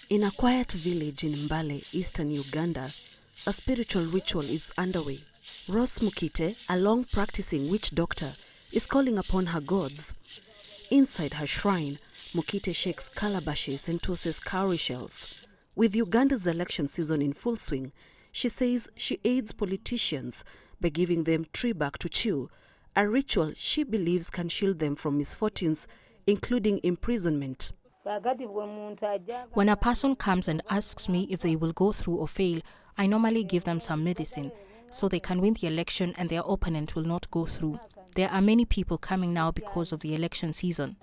In a quiet village in Mbale, eastern Uganda, a spiritual ritual is underway. Rose Mukite, a long-practicing witch doctor, is calling upon her gods. Inside her shrine, Mukite shakes calabashes and tosses cowrie shells. With Uganda's election season in full swing, she says she aids politicians by giving them tree bark to chew, a ritual she believes can shield them from misfortunes, including imprisonment. When a person comes and asks me if they will go through or fail, I normally give them some medicine so they can win the election and their opponent will not go through. There are many people coming now because of the election season.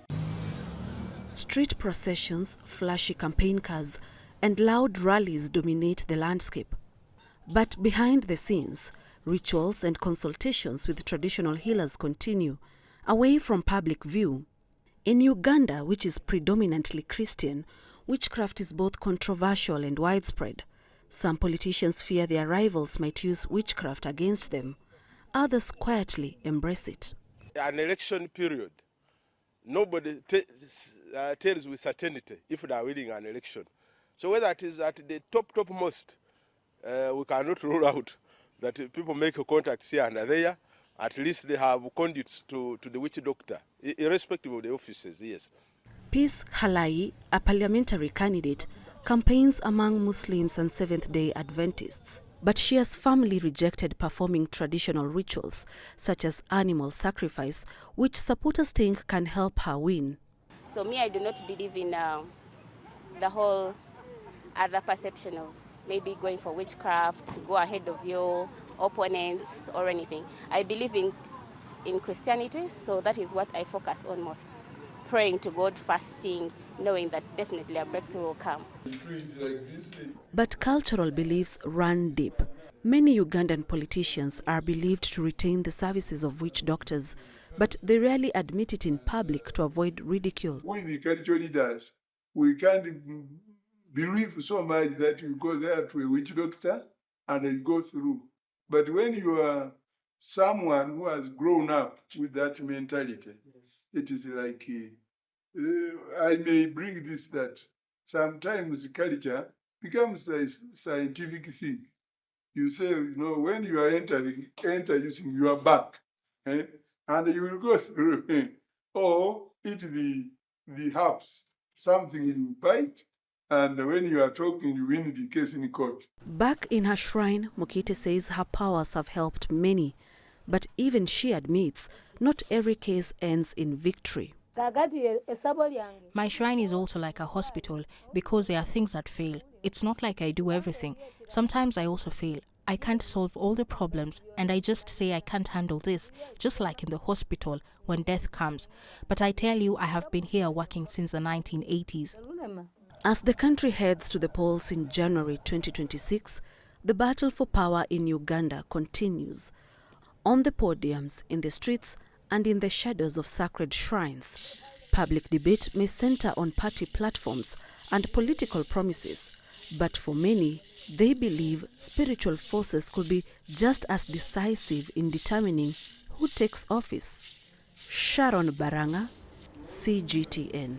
Street processions, flashy campaign cars, and loud rallies dominate the landscape. But behind the scenes, rituals and consultations with traditional healers continue, away from public view. In Uganda, which is predominantly Christian, witchcraft is both controversial and widespread. Some politicians fear their rivals might use witchcraft against them. Others quietly embrace it. An election period, nobody tells with certainty if they are winning an election. So whether it is at the topmost, we cannot rule out that people make a contact here and there. At least they have conduits to the witch doctor, irrespective of the offices, yes. Peace Halai, a parliamentary candidate, campaigns among Muslims and Seventh-day Adventists. But she has firmly rejected performing traditional rituals, such as animal sacrifice, which supporters think can help her win. So me, I do not believe in the whole other perception of maybe going for witchcraft, to go ahead of your opponents or anything. I believe in Christianity, so that is what I focus on most. Praying to God, fasting, knowing that definitely a breakthrough will come. But cultural beliefs run deep. Many Ugandan politicians are believed to retain the services of witch doctors, but they rarely admit it in public to avoid ridicule. We, the cultural leaders, we can't believe so much that you go there to a witch doctor and then go through. But when you are someone who has grown up with that mentality, yes, it is like, I may bring this, that sometimes culture becomes a scientific thing. You say, you know, when you are enter using your back, and you will go through, or eat the herbs, something you bite, and when you are talking, you win the case in court. Back in her shrine, Mukite says her powers have helped many. But even she admits, not every case ends in victory. My shrine is also like a hospital because there are things that fail. It's not like I do everything. Sometimes I also fail. I can't solve all the problems and I just say I can't handle this, just like in the hospital when death comes. But I tell you, I have been here working since the 1980s. As the country heads to the polls in January 2026, the battle for power in Uganda continues. On the podiums, in the streets, and in the shadows of sacred shrines, public debate may center on party platforms and political promises. But for many, they believe spiritual forces could be just as decisive in determining who takes office. Sharon Baranga, CGTN.